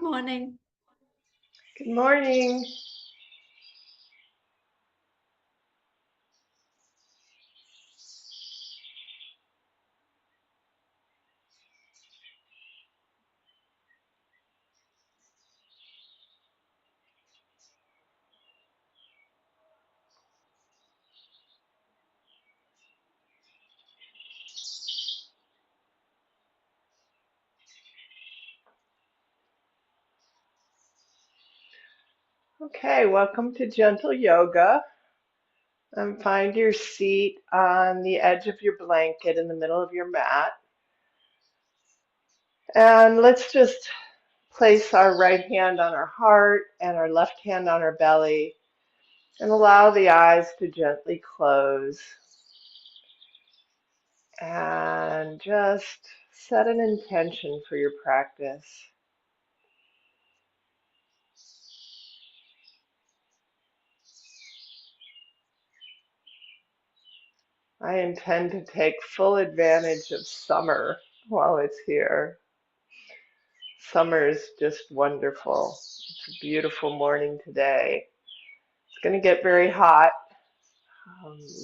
Good morning. Good morning. Okay, welcome to Gentle Yoga. Find your seat on the edge of your blanket in the middle of your mat. And let's just place our right hand on our heart and our left hand on our belly and allow the eyes to gently close. And just set an intention for your practice. I intend to take full advantage of summer while it's here. Summer is just wonderful. It's a beautiful morning today. It's going to get very hot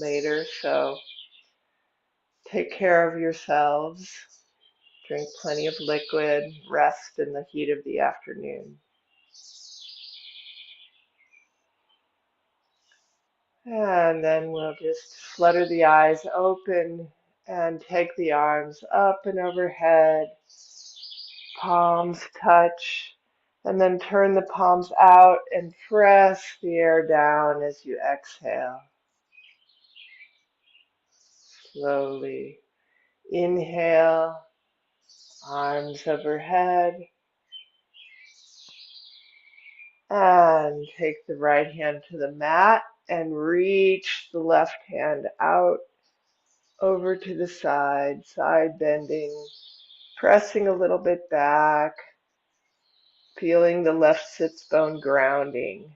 later, so take care of yourselves. Drink plenty of liquid. Rest in the heat of the afternoon. And then we'll just flutter the eyes open and take the arms up and overhead. Palms touch. And then turn the palms out and press the air down as you exhale. Slowly inhale, arms overhead, and take the right hand to the mat and reach the left hand out over to the side bending, pressing a little bit back, feeling the left sits bone grounding.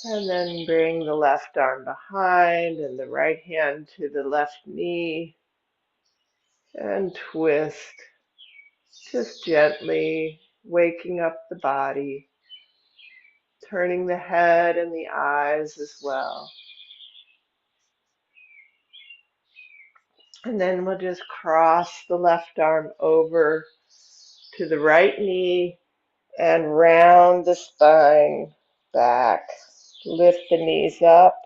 And then bring the left arm behind and the right hand to the left knee and twist, just gently waking up the body, turning the head and the eyes as well. And then we'll just cross the left arm over to the right knee and round the spine back. Lift the knees up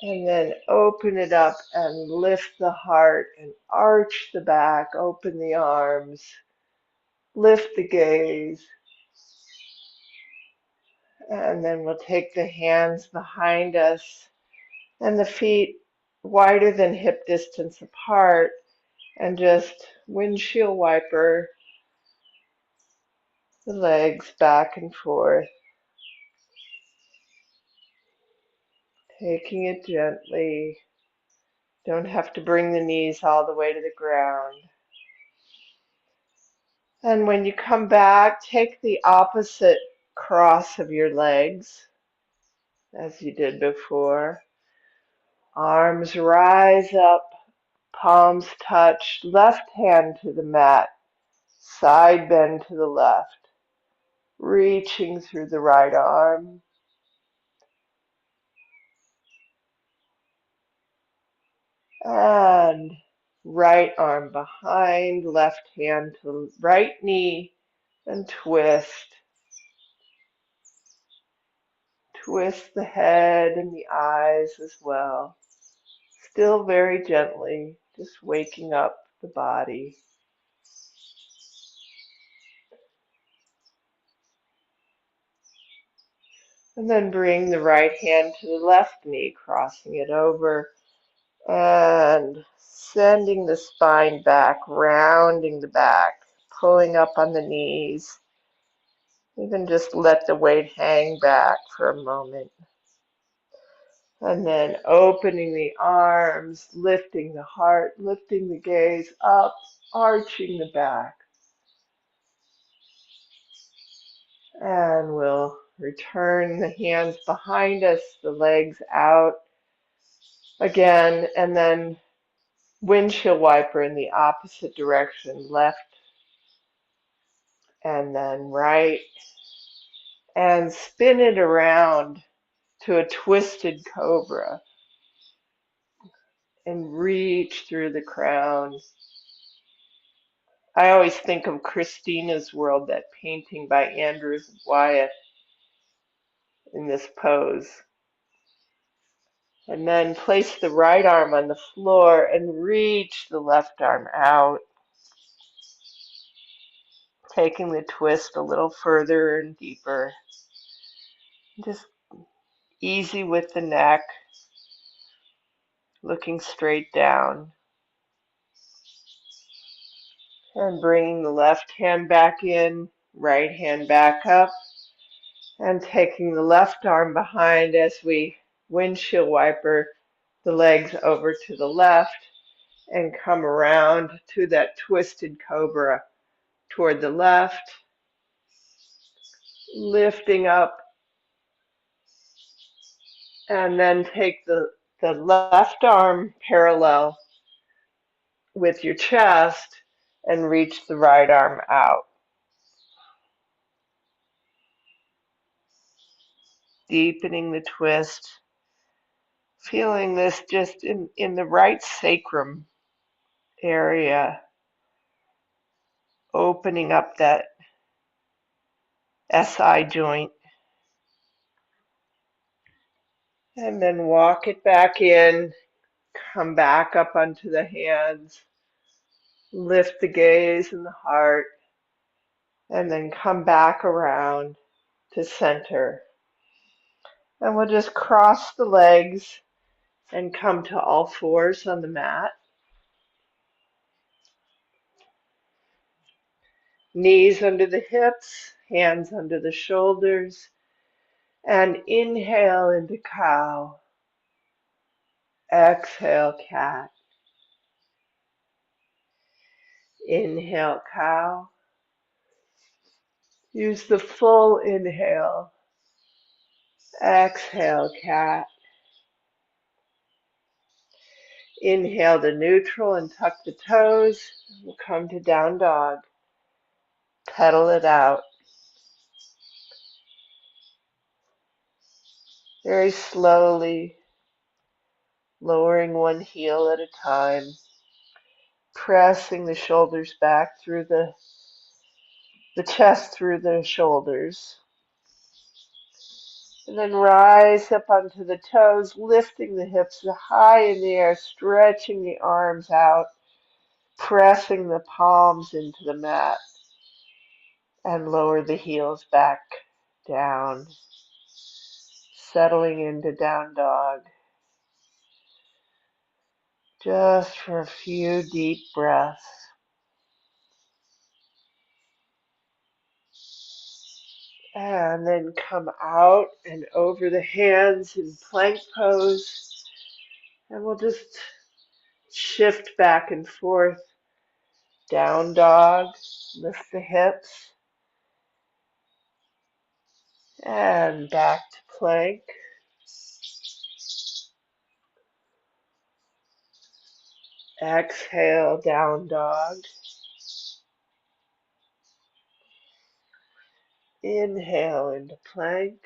and then open it up and lift the heart and arch the back, open the arms, lift the gaze. And then we'll take the hands behind us and the feet wider than hip distance apart and just windshield wiper the legs back and forth, taking it gently. Don't have to bring the knees all the way to the ground. And when you come back, take the opposite cross of your legs as you did before. Arms rise up, palms touch, left hand to the mat, side bend to the left, reaching through the right arm. And right arm behind, left hand to right knee, and twist. Twist the head and the eyes as well. Still very gently, just waking up the body. And then bring the right hand to the left knee, crossing it over and sending the spine back, rounding the back, pulling up on the knees. Even just let the weight hang back for a moment. And then opening the arms, lifting the heart, lifting the gaze up, arching the back. And we'll return the hands behind us, the legs out again, and then windshield wiper in the opposite direction, left and then right, and spin it around to a twisted cobra and reach through the crown. I always think of Christina's World, that painting by Andrews Wyeth, in this pose. And then place the right arm on the floor and reach the left arm out, taking the twist a little further and deeper. Just easy with the neck, looking straight down. And bringing the left hand back in, right hand back up, and taking the left arm behind as we windshield wiper the legs over to the left and come around to that twisted cobra toward the left, lifting up, and then take the left arm parallel with your chest and reach the right arm out. Deepening the twist, feeling this just in the right sacrum area, opening up that SI joint. And then walk it back in, come back up onto the hands, lift the gaze and the heart, and then come back around to center. And we'll just cross the legs and come to all fours on the mat. Knees under the hips, hands under the shoulders, and inhale into cow. Exhale, cat. Inhale, cow. Use the full inhale. Exhale, cat. Inhale to neutral and tuck the toes. We'll come to down dog. Pedal it out. Very slowly, lowering one heel at a time. Pressing the shoulders back through the chest through the shoulders. And then rise up onto the toes, lifting the hips high in the air, stretching the arms out, pressing the palms into the mat, and lower the heels back down, settling into down dog. Just for a few deep breaths. And then come out and over the hands in plank pose. And we'll just shift back and forth. Down dog, lift the hips. And back to plank. Exhale, down dog. Inhale into plank.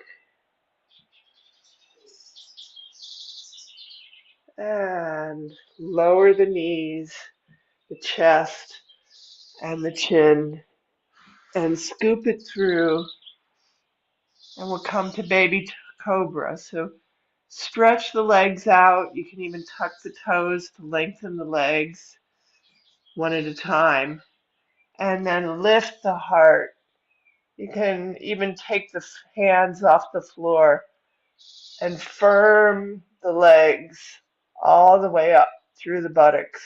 And lower the knees, the chest, and the chin. And scoop it through. And we'll come to baby cobra. So stretch the legs out. You can even tuck the toes to lengthen the legs one at a time. And then lift the heart. You can even take the hands off the floor and firm the legs all the way up through the buttocks.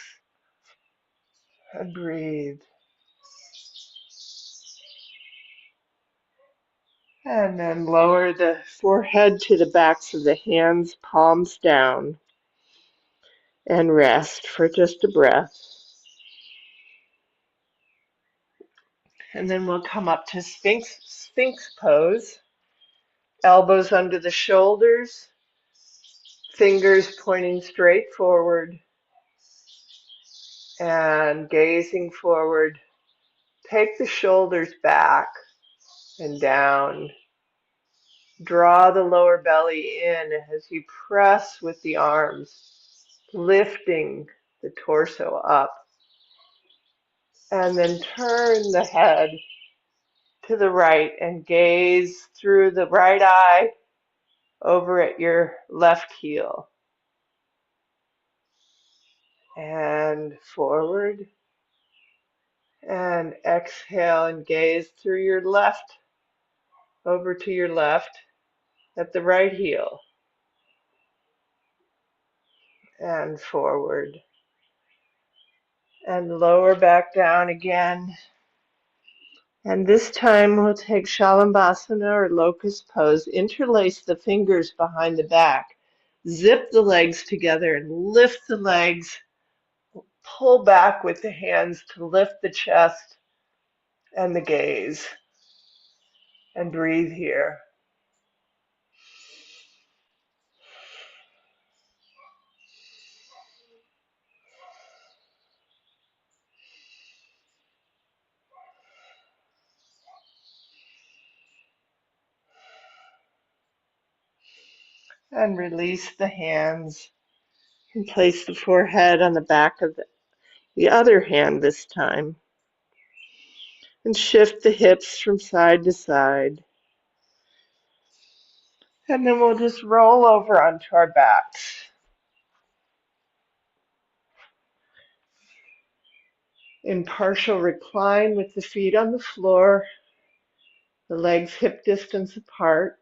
And breathe. And then lower the forehead to the backs of the hands, palms down. And rest for just a breath. And then we'll come up to Sphinx pose. Elbows under the shoulders, fingers pointing straight forward. And gazing forward, take the shoulders back and down. Draw the lower belly in as you press with the arms, lifting the torso up. And then turn the head to the right and gaze through the right eye over at your left heel. And forward. And exhale and gaze through your left over to your left at the right heel. And forward. And lower back down again. And this time we'll take Shalabhasana or locust pose. Interlace the fingers behind the back. Zip the legs together and lift the legs. Pull back with the hands to lift the chest and the gaze. And breathe here. And release the hands. And place the forehead on the back of the other hand this time. And shift the hips from side to side. And then we'll just roll over onto our backs. In partial recline with the feet on the floor, the legs hip distance apart.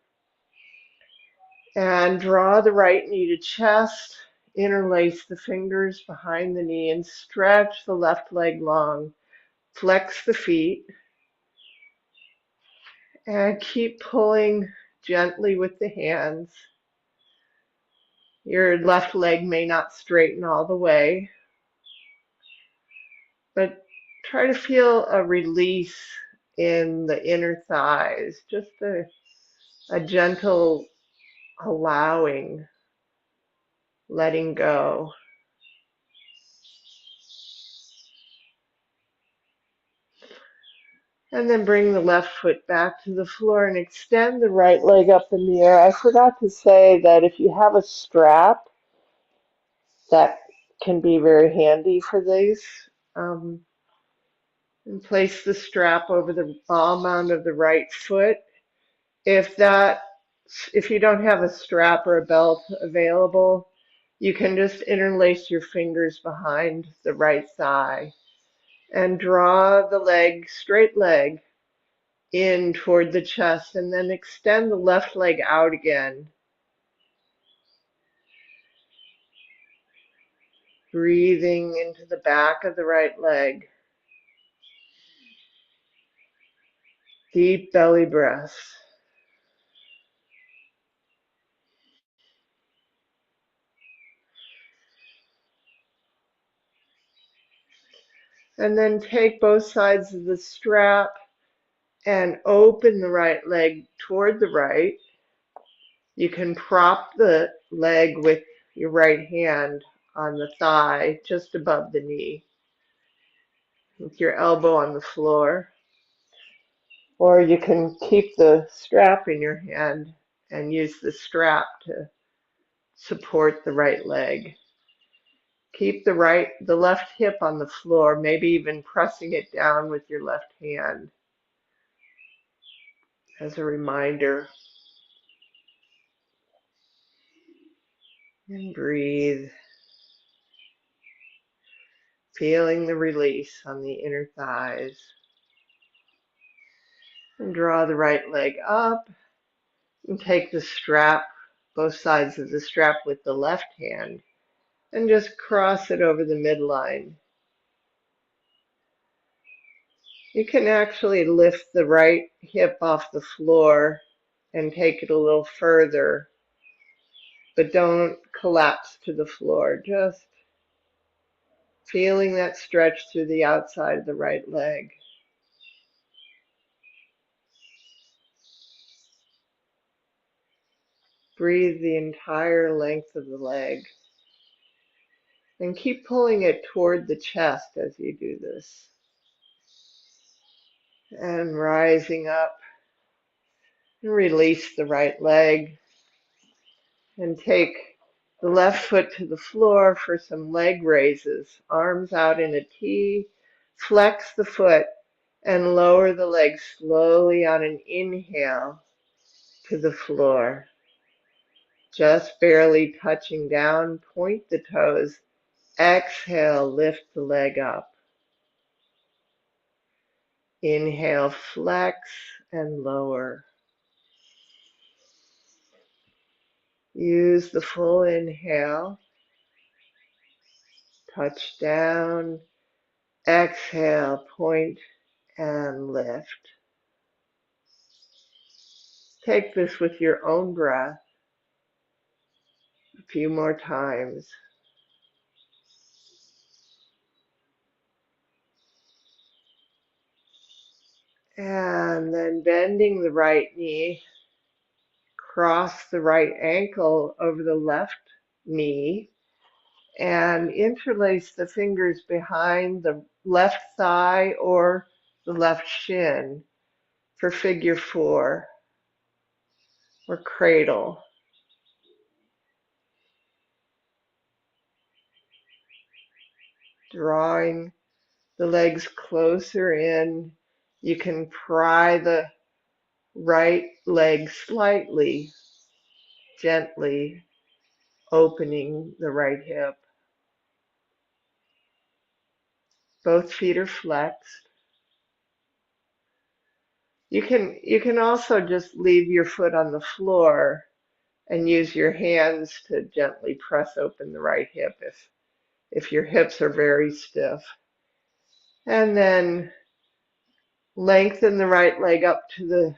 And draw the right knee to chest. Interlace the fingers behind the knee and stretch the left leg long. Flex the feet. And keep pulling gently with the hands. Your left leg may not straighten all the way, but try to feel a release in the inner thighs, just a gentle allowing, letting go. And then bring the left foot back to the floor and extend the right leg up in the air. I forgot to say that if you have a strap, that can be very handy for these. Um, and place the strap over the ball mound of the right foot. If that, if you don't have a strap or a belt available, you can just interlace your fingers behind the right thigh and draw the leg, straight leg, in toward the chest, and then extend the left leg out again. Breathing into the back of the right leg. Deep belly breaths. And then take both sides of the strap and open the right leg toward the right. You can prop the leg with your right hand on the thigh just above the knee with your elbow on the floor. Or you can keep the strap in your hand and use the strap to support the right leg. Keep the left hip on the floor, maybe even pressing it down with your left hand as a reminder. And breathe, feeling the release on the inner thighs. And draw the right leg up and take the strap, both sides of the strap with the left hand, and just cross it over the midline. You can actually lift the right hip off the floor and take it a little further, but don't collapse to the floor. Just feeling that stretch through the outside of the right leg. Breathe the entire length of the leg. And keep pulling it toward the chest as you do this. And rising up, and release the right leg, and take the left foot to the floor for some leg raises. Arms out in a T, flex the foot, and lower the leg slowly on an inhale to the floor. Just barely touching down, point the toes. Exhale, lift the leg up. Inhale, flex and lower. Use the full inhale. Touch down. Exhale, point and lift. Take this with your own breath a few more times. And then bending the right knee, cross the right ankle over the left knee, and interlace the fingers behind the left thigh or the left shin for figure 4 or cradle. Drawing the legs closer in. You can pry the right leg slightly, gently opening the right hip. Both feet are flexed. You can also just leave your foot on the floor and use your hands to gently press open the right hip if your hips are very stiff. And then lengthen the right leg up to the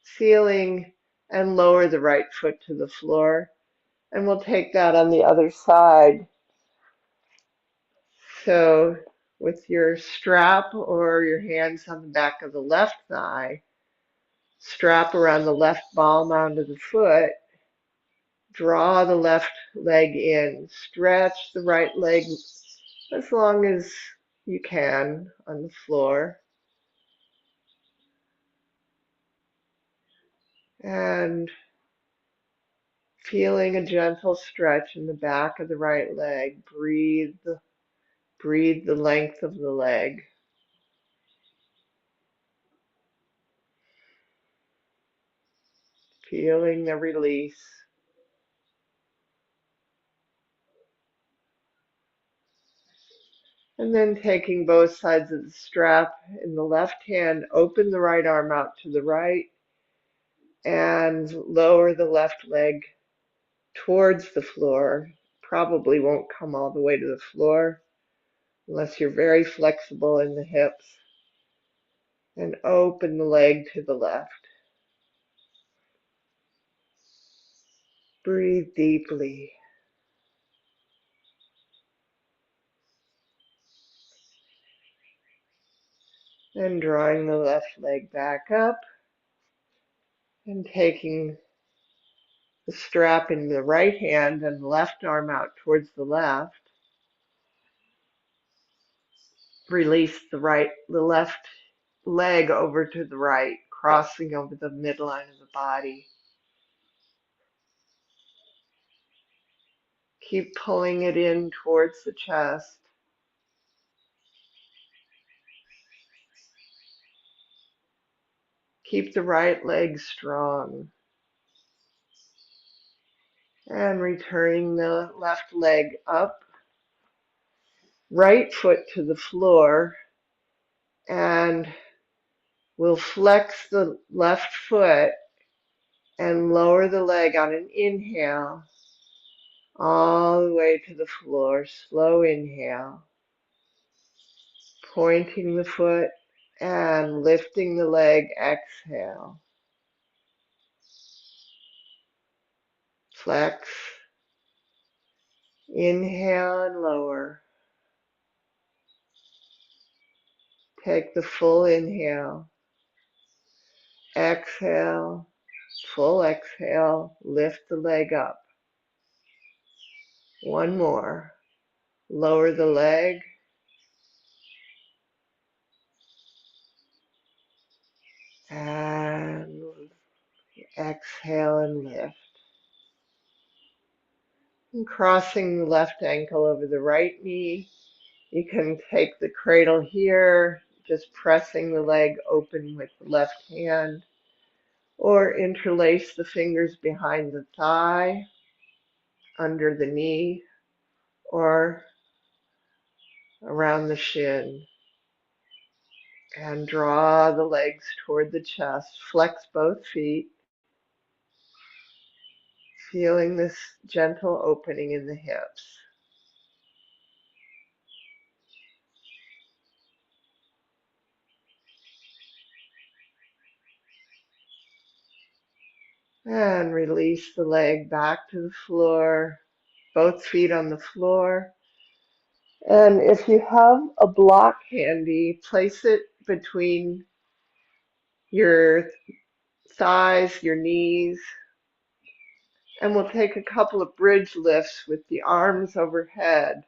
ceiling and lower the right foot to the floor. And we'll take that on the other side. So with your strap or your hands on the back of the left thigh, strap around the left ball mound of the foot, draw the left leg in, stretch the right leg as long as you can on the floor. And feeling a gentle stretch in the back of the right leg, breathe the length of the leg. Feeling the release. And then taking both sides of the strap in the left hand, open the right arm out to the right and lower the left leg towards the floor. Probably won't come all the way to the floor unless you're very flexible in the hips. And open the leg to the left. Breathe deeply. And drawing the left leg back up and taking the strap in the right hand and the left arm out towards the left. Release the left leg over to the right, crossing over the midline of the body. Keep pulling it in towards the chest. Keep the right leg strong. And returning the left leg up, right foot to the floor, and we'll flex the left foot and lower the leg on an inhale all the way to the floor. Slow inhale, pointing the foot and lifting the leg. Exhale. Flex. Inhale and lower. Take the full inhale. Exhale. Full exhale. Lift the leg up. One more. Lower the leg and exhale and lift. And crossing the left ankle over the right knee. You can take the cradle here, just pressing the leg open with the left hand, or interlace the fingers behind the thigh, under the knee, or around the shin. And draw the legs toward the chest. Flex both feet, feeling this gentle opening in the hips. And release the leg back to the floor, both feet on the floor. And if you have a block handy, place it between your thighs, your knees, and we'll take a couple of bridge lifts with the arms overhead.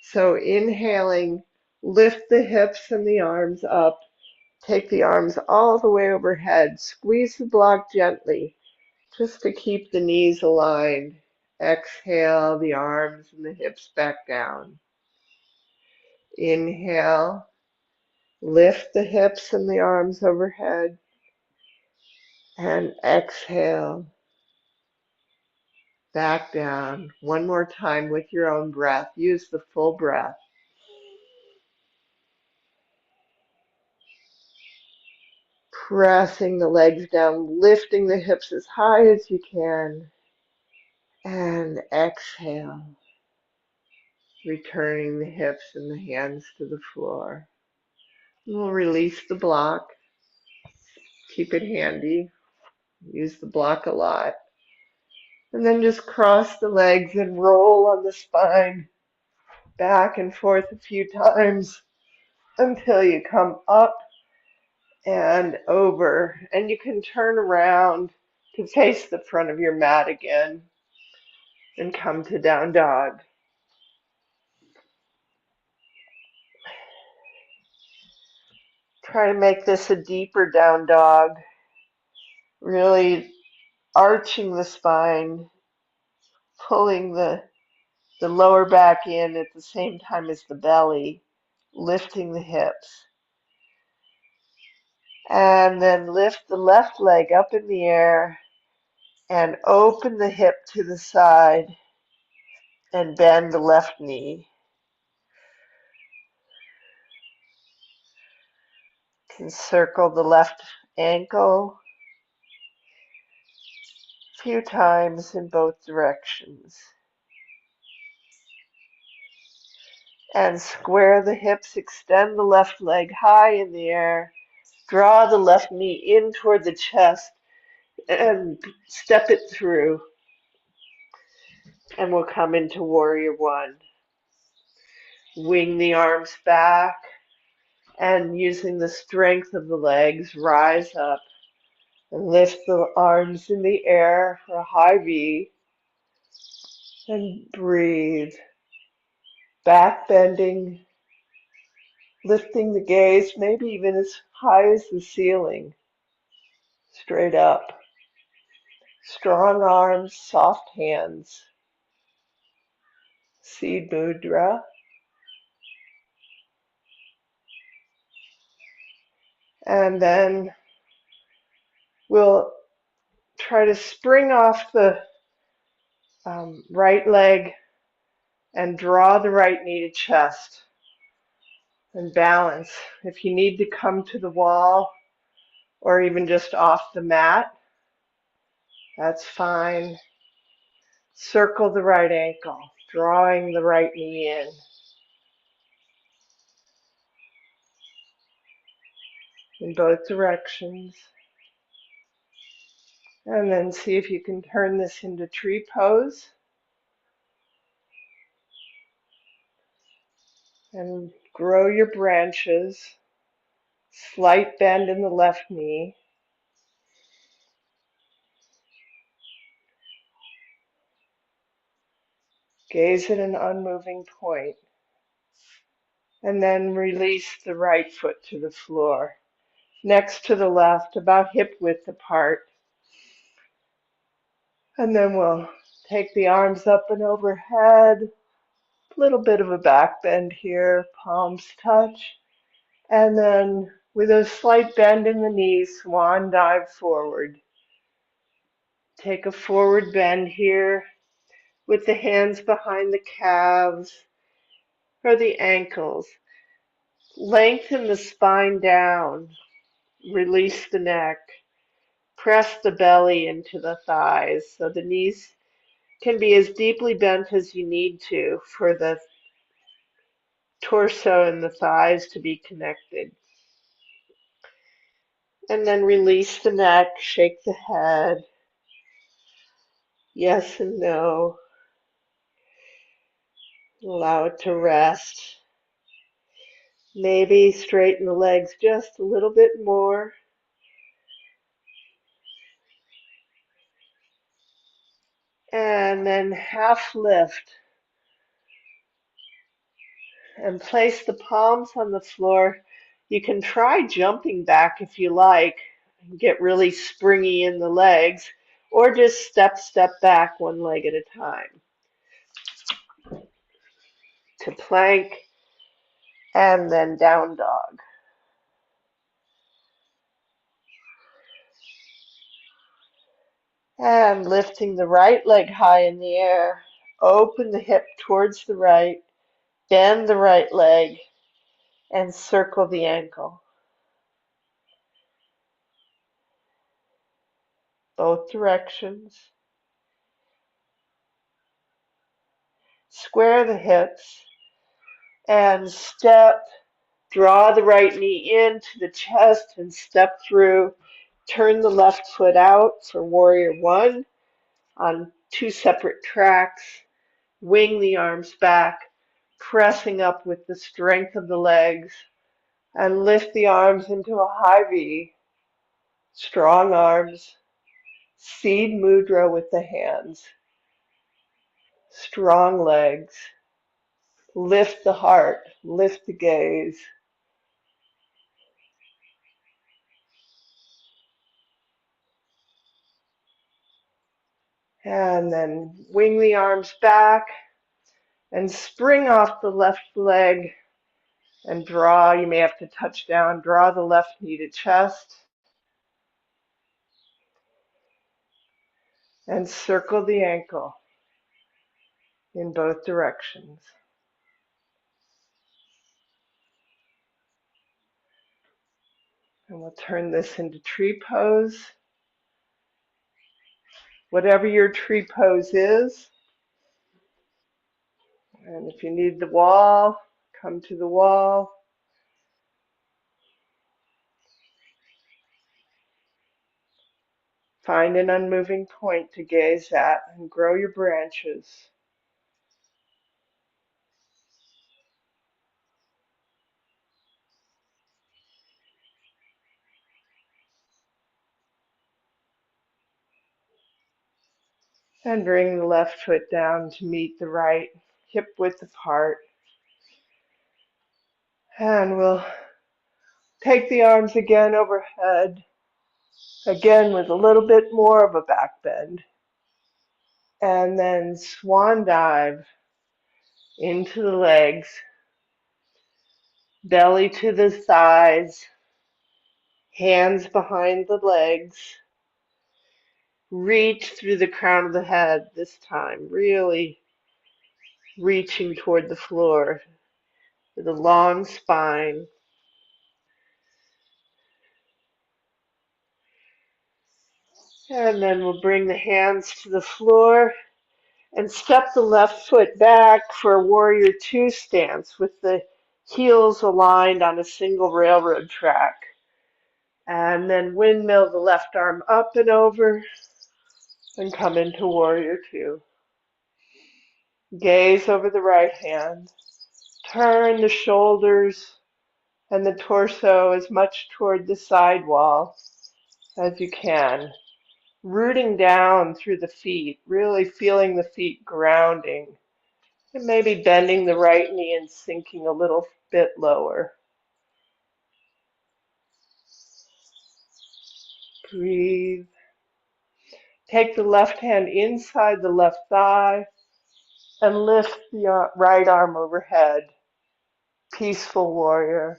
So inhaling, lift the hips and the arms up, take the arms all the way overhead, squeeze the block gently, just to keep the knees aligned. Exhale, the arms and the hips back down. Inhale, lift the hips and the arms overhead. And exhale, back down. One more time with your own breath. Use the full breath. Pressing the legs down, lifting the hips as high as you can. And exhale, returning the hips and the hands to the floor. We'll release the block. Keep it handy. Use the block a lot. And then just cross the legs and roll on the spine back and forth a few times until you come up and over. And you can turn around to face the front of your mat again and come to down dog. Try to make this a deeper down dog, really arching the spine, pulling the lower back in at the same time as the belly, lifting the hips. And then lift the left leg up in the air and open the hip to the side and bend the left knee. Can circle the left ankle a few times in both directions. And square the hips, extend the left leg high in the air, draw the left knee in toward the chest and step it through. And we'll come into warrior one. Wing the arms back and using the strength of the legs, rise up and lift the arms in the air for a high V and breathe. Back bending, lifting the gaze maybe even as high as the ceiling, straight up. Strong arms, soft hands. Seed mudra. And then we'll try to spring off the right leg and draw the right knee to chest and balance. If you need to come to the wall or even just off the mat, that's fine. Circle the right ankle, drawing the right knee in both directions. And then see if you can turn this into tree pose. And grow your branches. Slight bend in the left knee. Gaze at an unmoving point, and then release the right foot to the floor, next to the left, about hip width apart. And then we'll take the arms up and overhead, a little bit of a back bend here, palms touch, and then with a slight bend in the knees, swan dive forward. Take a forward bend here with the hands behind the calves or the ankles. Lengthen the spine down, release the neck, press the belly into the thighs so the knees can be as deeply bent as you need to for the torso and the thighs to be connected. And then release the neck, shake the head, yes and no. Allow it to rest. Maybe straighten the legs just a little bit more. And then half lift and place the palms on the floor. You can try jumping back if you like, and get really springy in the legs, or just step back one leg at a time to plank and then down dog. And lifting the right leg high in the air, open the hip towards the right, bend the right leg, and circle the ankle. Both directions. Square the hips and step. Draw the right knee into the chest and step through. Turn the left foot out for warrior one on two separate tracks. Wing the arms back, pressing up with the strength of the legs, and lift the arms into a high V. Strong arms. Seed mudra with the hands. Strong legs. Lift the heart. Lift the gaze. And then wing the arms back and spring off the left leg and draw. You may have to touch down. Draw the left knee to chest and circle the ankle in both directions. And we'll turn this into tree pose. Whatever your tree pose is. And if you need the wall, come to the wall. Find an unmoving point to gaze at and grow your branches. And bring the left foot down to meet the right, hip width apart. And we'll take the arms again overhead, again with a little bit more of a back bend. And then swan dive into the legs, belly to the thighs, hands behind the legs. Reach through the crown of the head this time, really reaching toward the floor with a long spine. And then we'll bring the hands to the floor and step the left foot back for a warrior two stance with the heels aligned on a single railroad track. And then windmill the left arm up and over and come into warrior two. Gaze over the right hand. Turn the shoulders and the torso as much toward the side wall as you can. Rooting down through the feet, really feeling the feet grounding And maybe bending the right knee and sinking a little bit lower. Breathe. Take the left hand inside the left thigh and lift the right arm overhead. Peaceful warrior.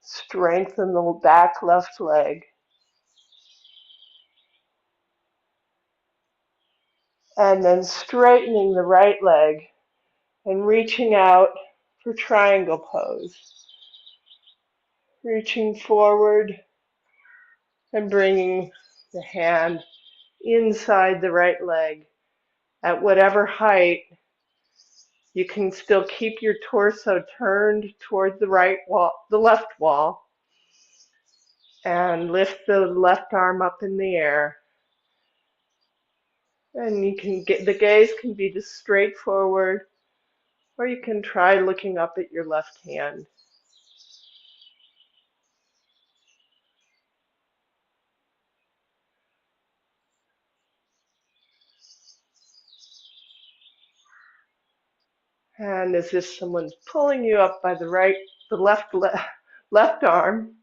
Strengthen the back left leg. And then straightening the right leg and reaching out for triangle pose. Reaching forward and bringing the hand inside the right leg at whatever height. You can still keep your torso turned toward the right wall, the left wall, and lift the left arm up in the air. And you can get the gaze can be just straight forward, or you can try looking up at your left hand. And as if someone's pulling you up by left arm,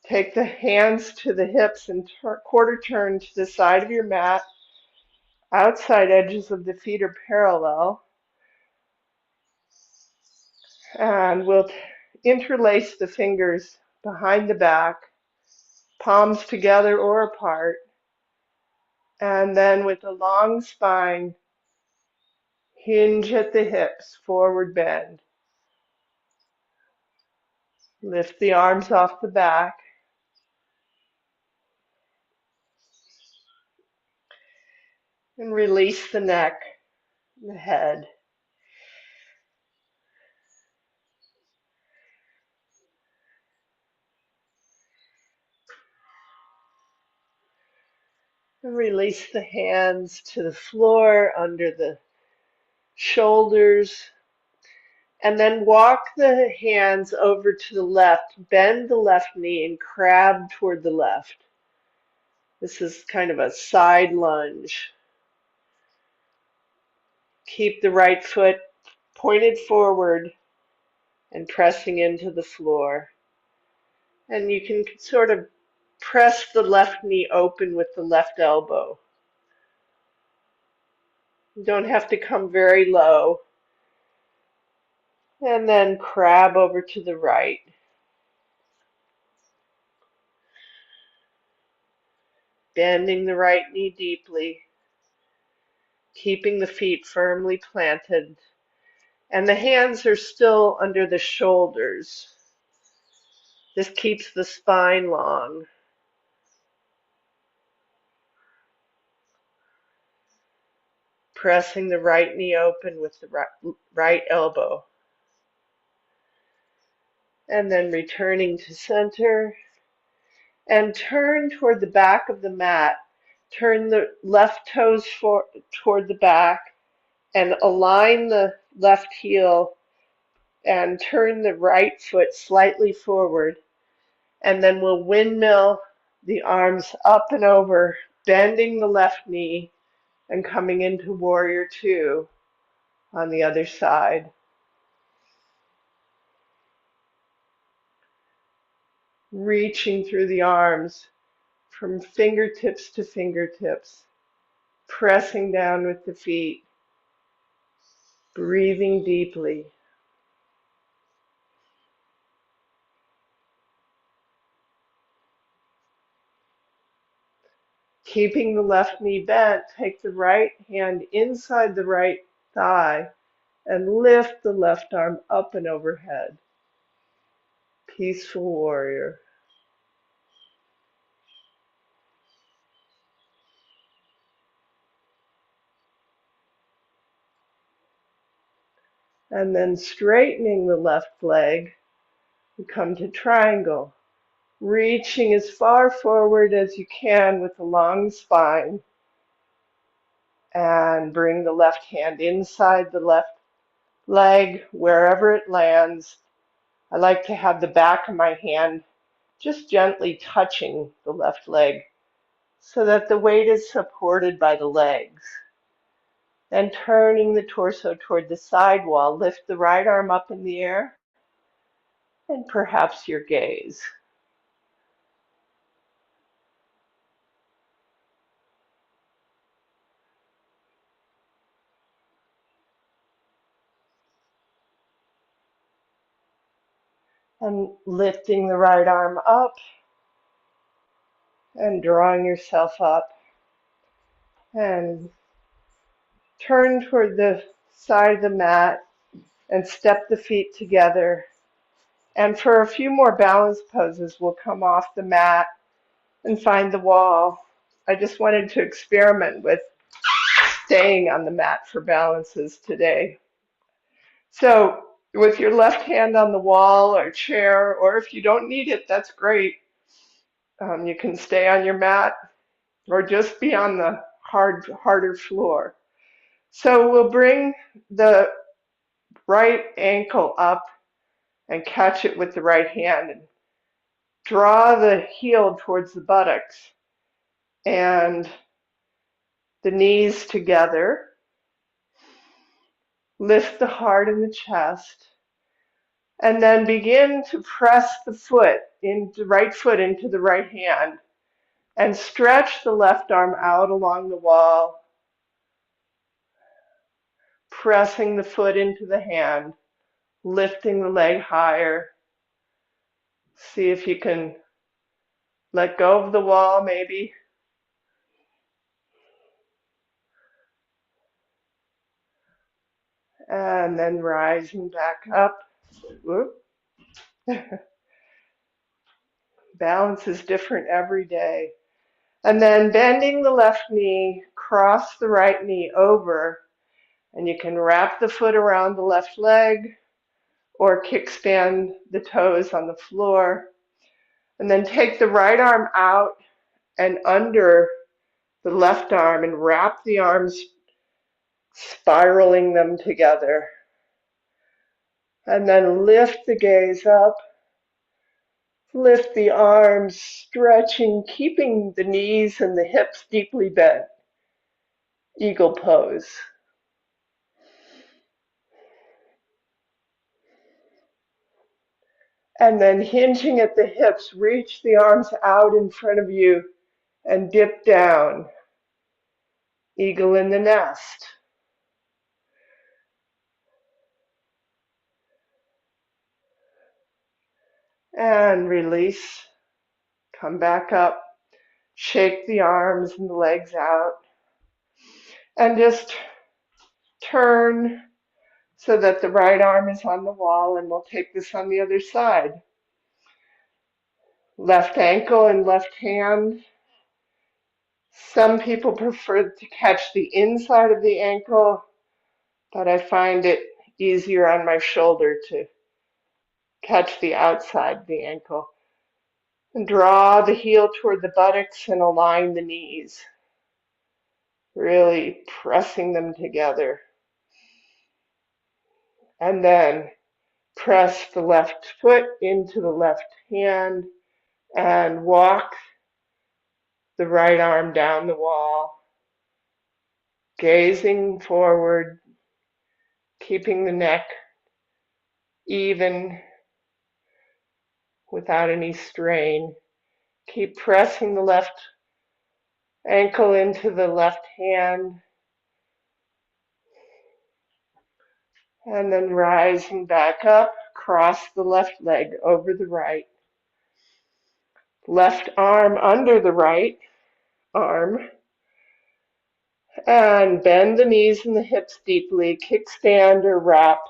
take the hands to the hips and quarter turn to the side of your mat. Outside edges of the feet are parallel. And we'll interlace the fingers behind the back, palms together or apart. And then with a long spine, hinge at the hips, forward bend. Lift the arms off the back. And release the neck, the head. And release the hands to the floor under the shoulders. And then walk the hands over to the left. Bend the left knee and crab toward the left. This is kind of a side lunge. Keep the right foot pointed forward and pressing into the floor. And you can sort of press the left knee open with the left elbow. You don't have to come very low. And then crab over to the right. Bending the right knee deeply. Keeping the feet firmly planted. And the hands are still under the shoulders. This keeps the spine long. Pressing the right knee open with the right elbow. And then returning to center. And turn toward the back of the mat. Turn the left toes toward the back and align the left heel and turn the right foot slightly forward. And then we'll windmill the arms up and over, bending the left knee and coming into warrior two on the other side. Reaching through the arms from fingertips to fingertips, pressing down with the feet, breathing deeply. Keeping the left knee bent, take the right hand inside the right thigh and lift the left arm up and overhead. Peaceful warrior. And then straightening the left leg, we come to triangle. Reaching as far forward as you can with a long spine. And bring the left hand inside the left leg, wherever it lands. I like to have the back of my hand just gently touching the left leg so that the weight is supported by the legs. And turning the torso toward the side wall, lift the right arm up in the air and perhaps your gaze. And lifting the right arm up and drawing yourself up. And turn toward the side of the mat and step the feet together. And for a few more balance poses, we'll come off the mat and find the wall. I just wanted to experiment with staying on the mat for balances today. So with your left hand on the wall or chair, or if you don't need it, that's great. You can stay on your mat or just be on the harder floor. So we'll bring the right ankle up and catch it with the right hand and draw the heel towards the buttocks and the knees together. Lift the heart and the chest, and then begin to press the right foot into the right hand and stretch the left arm out along the wall, pressing the foot into the hand, lifting the leg higher. See if you can let go of the wall maybe. And then rising back up. Whoop. Balance is different every day. And then bending the left knee, cross the right knee over, and you can wrap the foot around the left leg or kickstand the toes on the floor. And then take the right arm out and under the left arm and wrap the arms, spiraling them together. And then lift the gaze up. Lift the arms, stretching, keeping the knees and the hips deeply bent. Eagle pose. And then hinging at the hips, reach the arms out in front of you and dip down. Eagle in the nest. And release. Come back up. Shake the arms and the legs out. And just turn so that the right arm is on the wall, and we'll take this on the other side. Left ankle and left hand. Some people prefer to catch the inside of the ankle, but I find it easier on my shoulder to catch the outside of the ankle. And draw the heel toward the buttocks and align the knees, really pressing them together. And then press the left foot into the left hand and walk the right arm down the wall, gazing forward, keeping the neck even without any strain. Keep pressing the left ankle into the left hand, and then rising back up, cross the left leg over the right. Left arm under the right arm, and bend the knees and the hips deeply, kickstand or wrap,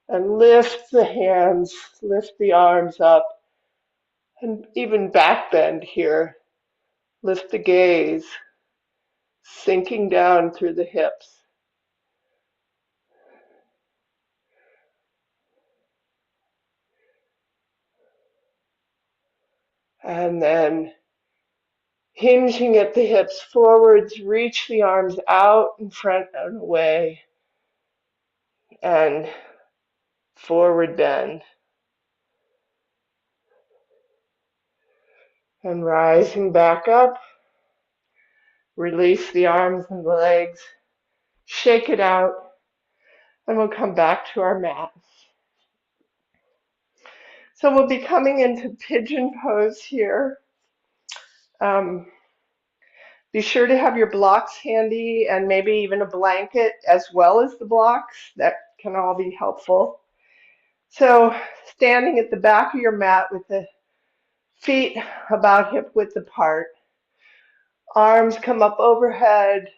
and lift the hands, lift the arms up, and even back bend here. Lift the gaze, sinking down through the hips. And then hinging at the hips forwards, reach the arms out in front and away, and forward bend. And rising back up, release the arms and the legs, shake it out, and we'll come back to our mat. So we'll be coming into pigeon pose here. Um, be sure to have your blocks handy and maybe even a blanket as well as the blocks. That can all be helpful. So standing at the back of your mat with the feet about hip width apart, arms come up overhead,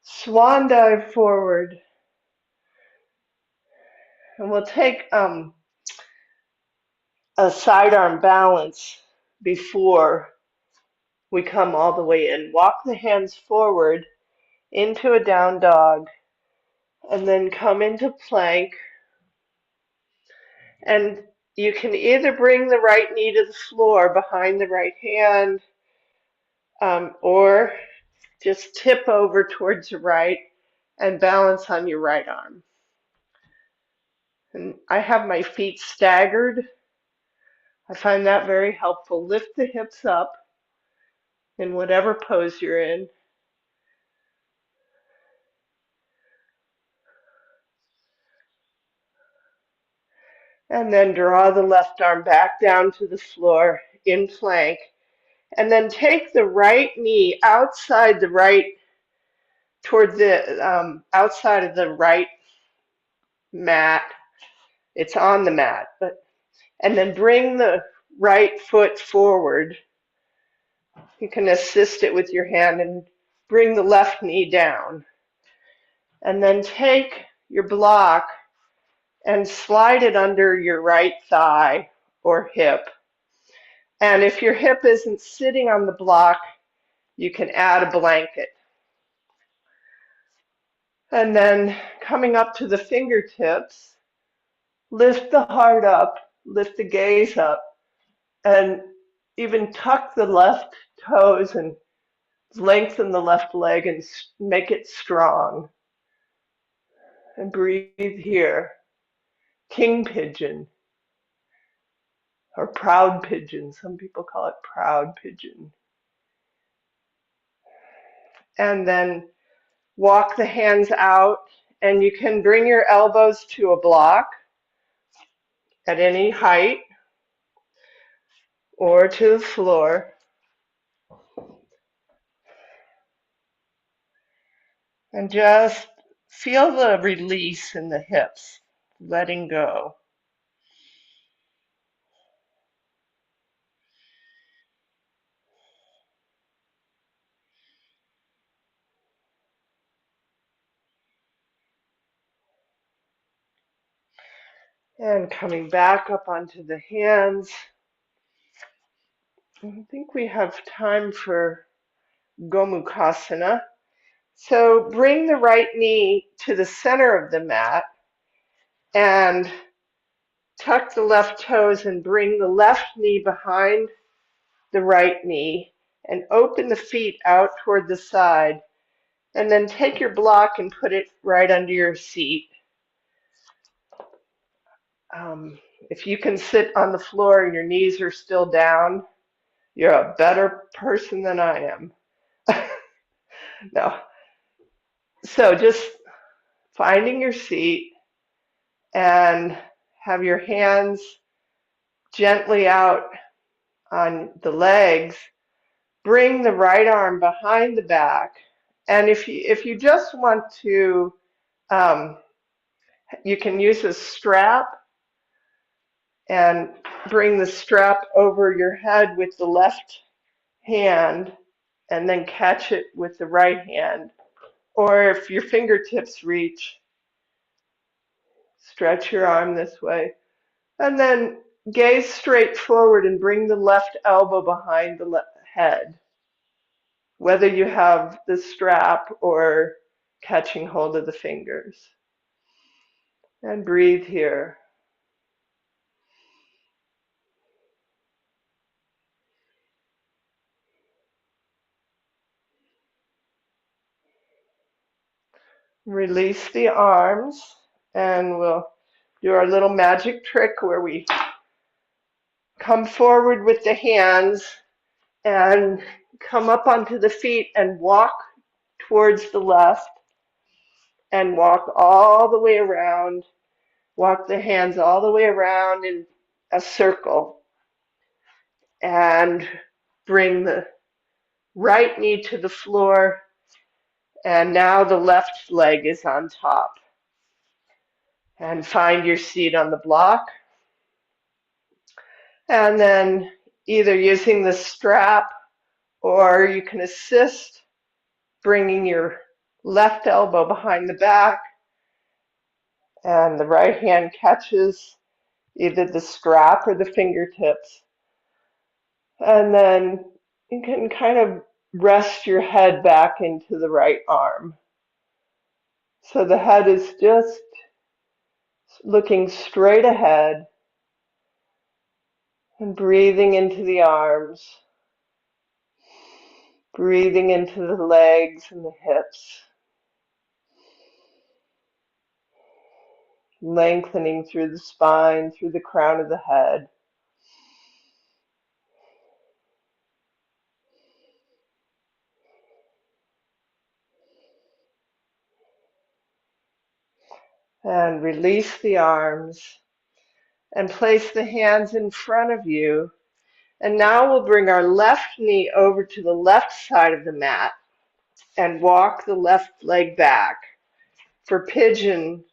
swan dive forward, and we'll take a sidearm balance before we come all the way in. Walk the hands forward into a down dog, and then come into plank. And you can either bring the right knee to the floor behind the right hand, or just tip over towards the right and balance on your right arm. And I have my feet staggered. I find that very helpful. Lift the hips up in whatever pose you're in. And then draw the left arm back down to the floor in plank. And then take the right knee outside the right, toward the outside of the right mat. It's on the mat, and then bring the right foot forward. You can assist it with your hand and bring the left knee down. And then take your block and slide it under your right thigh or hip. And if your hip isn't sitting on the block, you can add a blanket. And then coming up to the fingertips, lift the heart up, lift the gaze up, and even tuck the left toes and lengthen the left leg and make it strong. And breathe here. King pigeon, or proud pigeon. Some people call it proud pigeon. And then walk the hands out, and you can bring your elbows to a block at any height or to the floor. And just feel the release in the hips, letting go. And coming back up onto the hands. I think we have time for Gomukhasana. So bring the right knee to the center of the mat and tuck the left toes and bring the left knee behind the right knee and open the feet out toward the side. And then take your block and put it right under your seat. If you can sit on the floor and your knees are still down, you're a better person than I am. No. So just finding your seat and have your hands gently out on the legs. Bring the right arm behind the back. And if you just want to, you can use a strap and bring the strap over your head with the left hand and then catch it with the right hand. Or if your fingertips reach, stretch your arm this way. And then gaze straight forward and bring the left elbow behind the head, whether you have the strap or catching hold of the fingers. And breathe here. Release the arms, and we'll do our little magic trick where we come forward with the hands and come up onto the feet and walk towards the left. and walk all the way around. Walk the hands all the way around in a circle and bring the right knee to the floor, and now the left leg is on top. And find your seat on the block. And then either using the strap or you can assist bringing your left elbow behind the back and the right hand catches either the strap or the fingertips. And then you can kind of rest your head back into the right arm. So the head is just looking straight ahead and breathing into the arms, breathing into the legs and the hips, lengthening through the spine, through the crown of the head. And release the arms and place the hands in front of you. And now we'll bring our left knee over to the left side of the mat and walk the left leg back for pigeon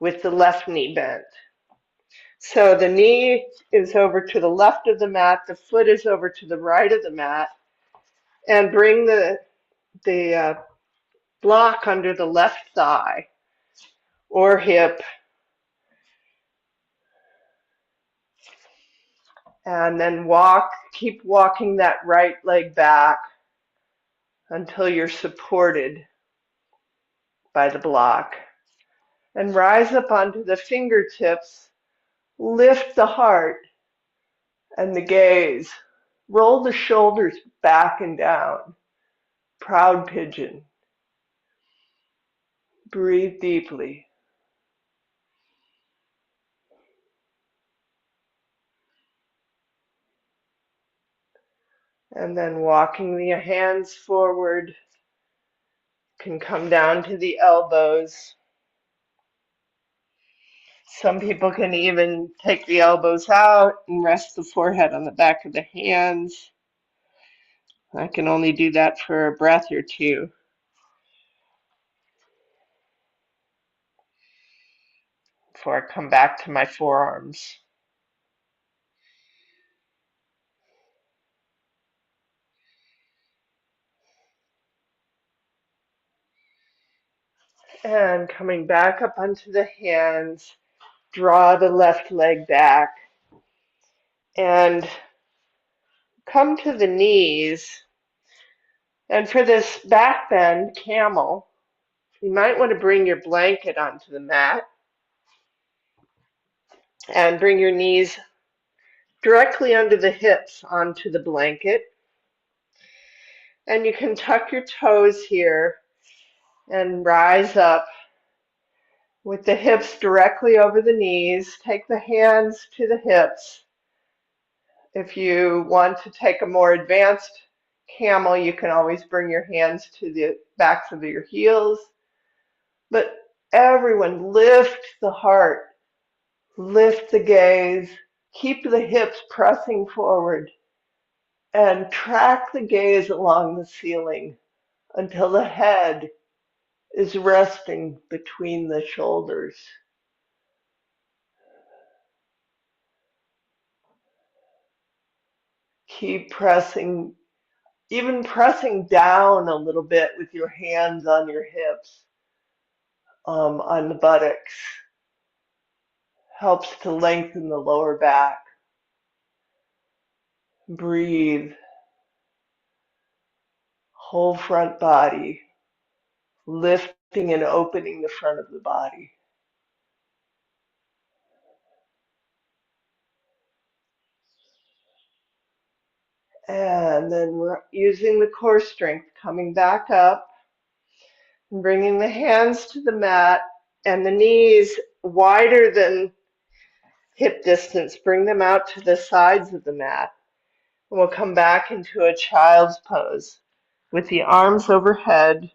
with the left knee bent. So the knee is over to the left of the mat, the foot is over to the right of the mat, and bring the block under the left thigh or hip, and then keep walking that right leg back until you're supported by the block. And rise up onto the fingertips, lift the heart and the gaze, roll the shoulders back and down, proud pigeon. Breathe deeply. And then walking the hands forward, can come down to the elbows. Some people can even take the elbows out and rest the forehead on the back of the hands. I can only do that for a breath or two before I come back to my forearms. And coming back up onto the hands, draw the left leg back and come to the knees. And for this back bend, camel, you might want to bring your blanket onto the mat and bring your knees directly under the hips onto the blanket. And you can tuck your toes here and rise up with the hips directly over the knees. Take the hands to the hips. If you want to take a more advanced camel, you can always bring your hands to the backs of your heels. But everyone lift the heart, lift the gaze, keep the hips pressing forward, and track the gaze along the ceiling until the head is resting between the shoulders. Keep pressing, even pressing down a little bit with your hands on your hips, on the buttocks. Helps to lengthen the lower back. Breathe. Whole front body, lifting and opening the front of the body. And then we're using the core strength, coming back up and bringing the hands to the mat and the knees wider than hip distance. Bring them out to the sides of the mat. And we'll come back into a child's pose with the arms overhead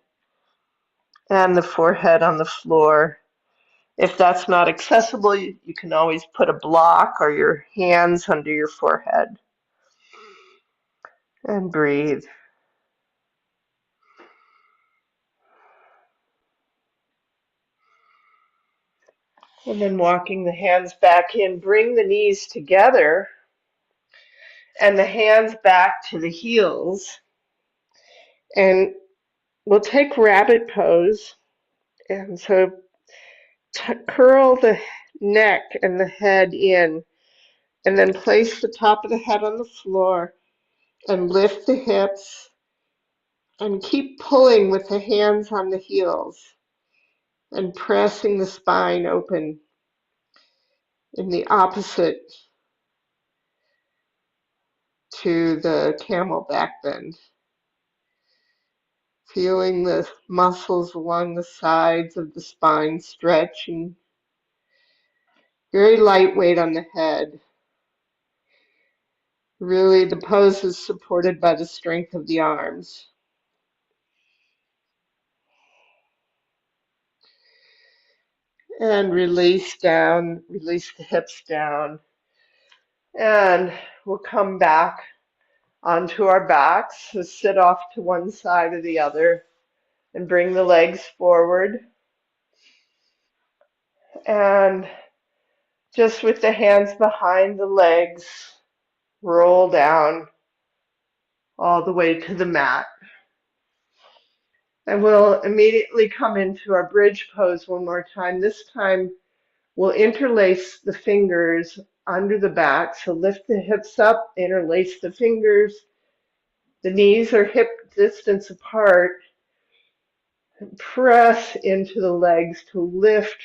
and the forehead on the floor. If that's not accessible, you can always put a block or your hands under your forehead and breathe. And then walking the hands back in, bring the knees together and the hands back to the heels. And we'll take rabbit pose. And so curl the neck and the head in, and then place the top of the head on the floor and lift the hips and keep pulling with the hands on the heels and pressing the spine open in the opposite to the camel back bend. Feeling the muscles along the sides of the spine stretching. Very lightweight on the head. Really, the pose is supported by the strength of the arms. And release down, release the hips down. And we'll come back onto our backs. So sit off to one side or the other and bring the legs forward. And just with the hands behind the legs, roll down all the way to the mat. And we'll immediately come into our bridge pose one more time. This time we'll interlace the fingers under the back. So lift the hips up, interlace the fingers. The knees are hip distance apart. Press into the legs to lift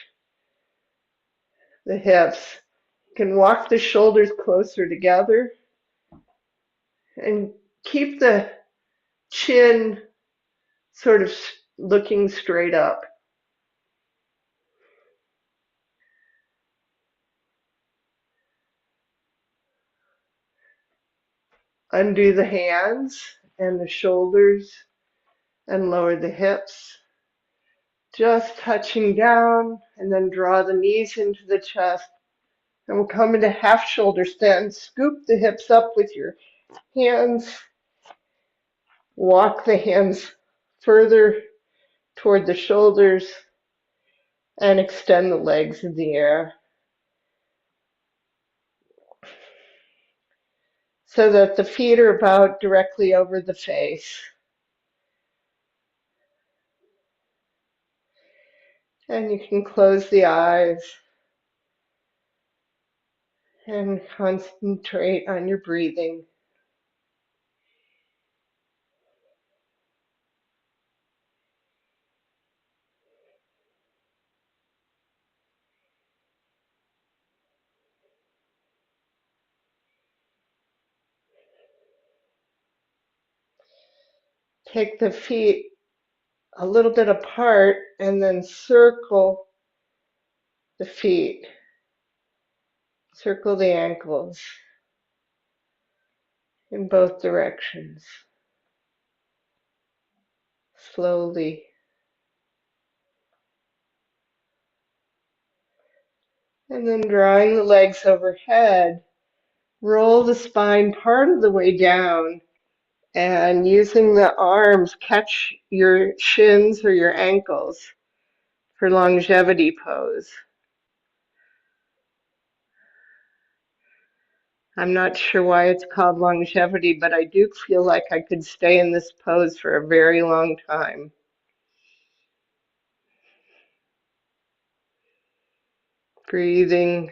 the hips. You can walk the shoulders closer together and keep the chin sort of looking straight up. Undo the hands and the shoulders and lower the hips. Just touching down, and then draw the knees into the chest. And we'll come into half shoulder stand. Scoop the hips up with your hands. Walk the hands further toward the shoulders and extend the legs in the air so that the feet are about directly over the face. And you can close the eyes and concentrate on your breathing. Take the feet a little bit apart and then circle the feet. Circle the ankles in both directions. Slowly. And then drawing the legs overhead, roll the spine part of the way down and using the arms catch your shins or your ankles for longevity pose. I'm not sure why it's called longevity, but I do feel like I could stay in this pose for a very long time. Breathing,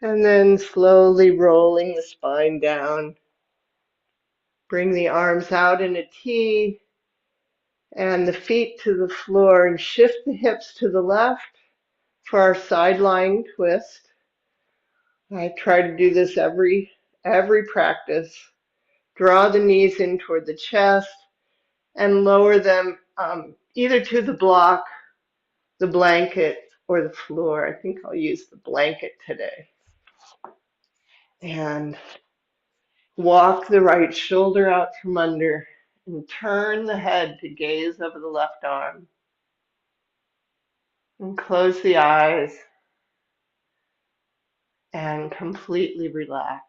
and then slowly rolling the spine down. Bring the arms out in a T and the feet to the floor and shift the hips to the left for our side lying twist. I try to do this every practice. Draw the knees in toward the chest and lower them either to the block, the blanket, or the floor. I think I'll use the blanket today. And walk the right shoulder out from under and turn the head to gaze over the left arm. And close the eyes and completely relax.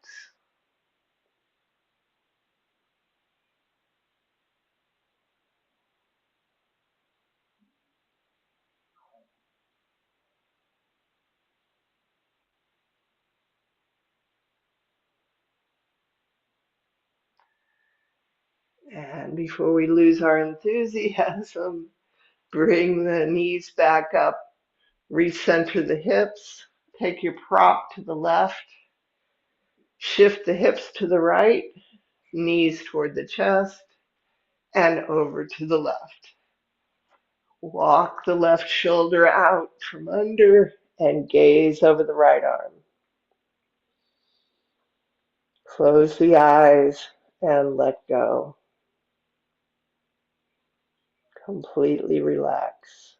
And before we lose our enthusiasm, bring the knees back up, recenter the hips, take your prop to the left, shift the hips to the right, knees toward the chest, and over to the left. Walk the left shoulder out from under and gaze over the right arm. Close the eyes and let go. Completely relax.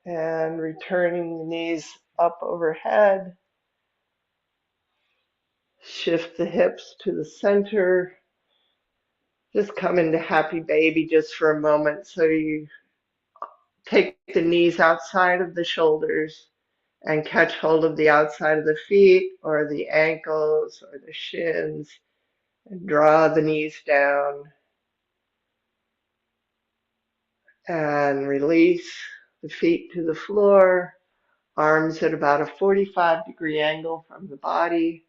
And returning the knees up overhead. Shift the hips to the center. Just come into happy baby just for a moment. So you take the knees outside of the shoulders and catch hold of the outside of the feet or the ankles or the shins and draw the knees down and release the feet to the floor, arms at about a 45-degree angle from the body,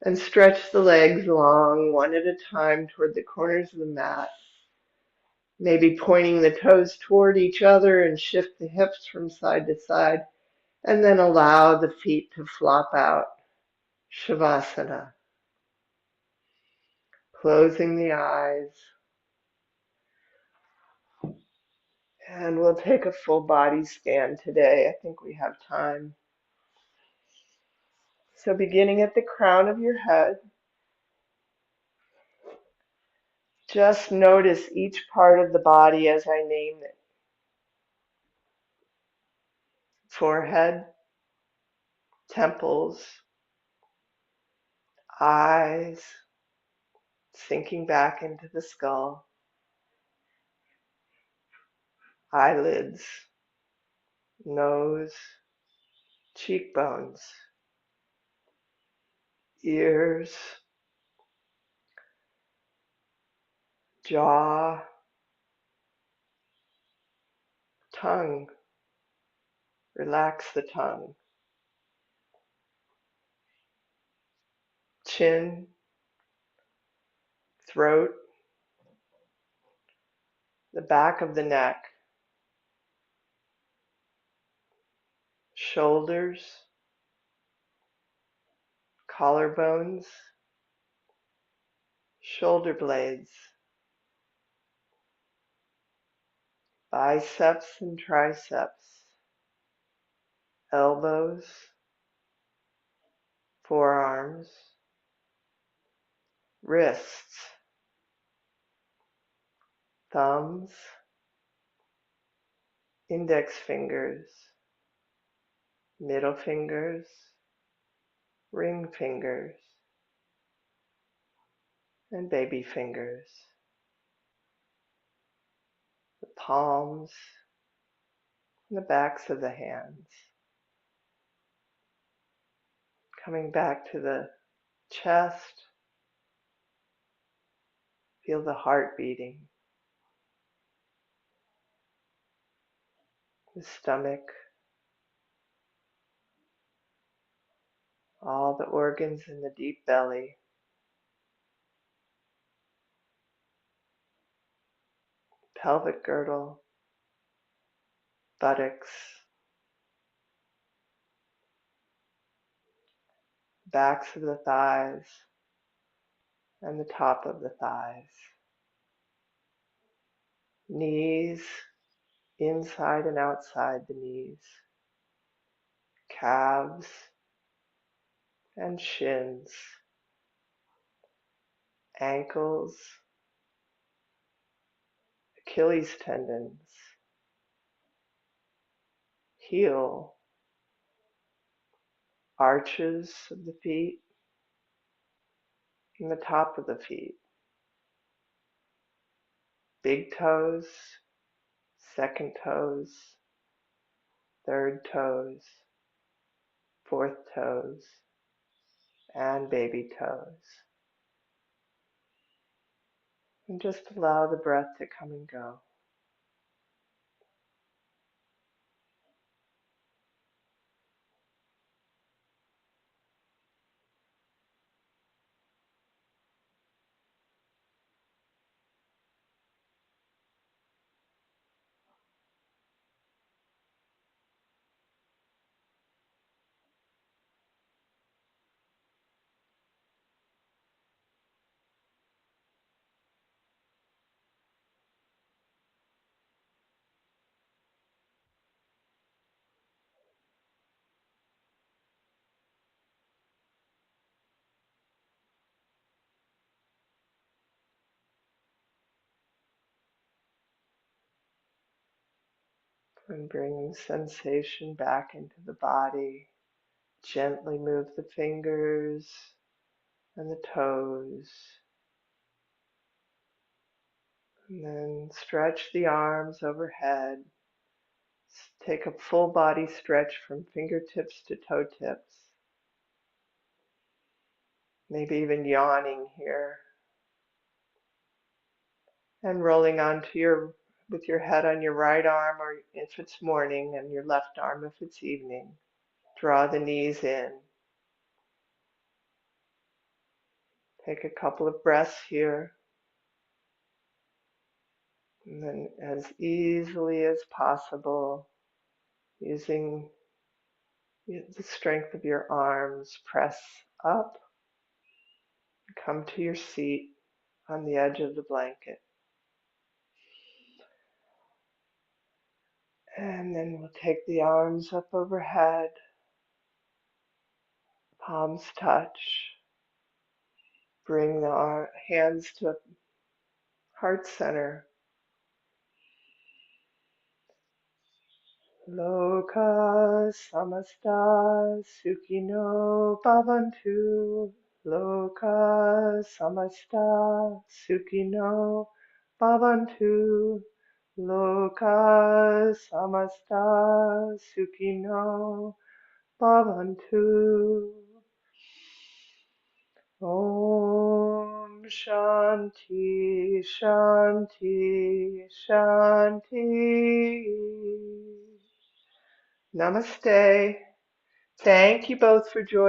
and stretch the legs long one at a time toward the corners of the mat. Maybe pointing the toes toward each other and shift the hips from side to side, and then allow the feet to flop out. Shavasana. Closing the eyes. And we'll take a full body scan today. I think we have time. So beginning at the crown of your head, just notice each part of the body as I name it. Forehead, temples, eyes, sinking back into the skull, eyelids, nose, cheekbones, ears, jaw, tongue. Relax the tongue. Chin, throat, the back of the neck, shoulders, collarbones, shoulder blades, biceps and triceps, elbows, forearms, wrists, thumbs, index fingers, middle fingers, ring fingers, and baby fingers, the palms, and the backs of the hands. Coming back to the chest, feel the heart beating, the stomach, all the organs in the deep belly, pelvic girdle, buttocks, backs of the thighs, and the top of the thighs, knees, inside and outside the knees, calves and shins, ankles, Achilles tendons, heel, arches of the feet, and the top of the feet, big toes, second toes, third toes, fourth toes, and baby toes. And just allow the breath to come and go. And bringing sensation back into the body. Gently move the fingers and the toes. And then stretch the arms overhead. Take a full body stretch from fingertips to toe tips. Maybe even yawning here. And rolling onto with your head on your right arm, or if it's morning, and your left arm if it's evening. Draw the knees in. Take a couple of breaths here. And then as easily as possible, using the strength of your arms, press up, come to your seat on the edge of the blanket. And then we'll take the arms up overhead, palms touch. Bring the hands to heart center. Loka samasta sukhino bhavantu. Loka samasta sukhino bhavantu. Loka samasta sukhino bhavantu. Om Shanti Shanti Shanti. Namaste. Thank you both for joining.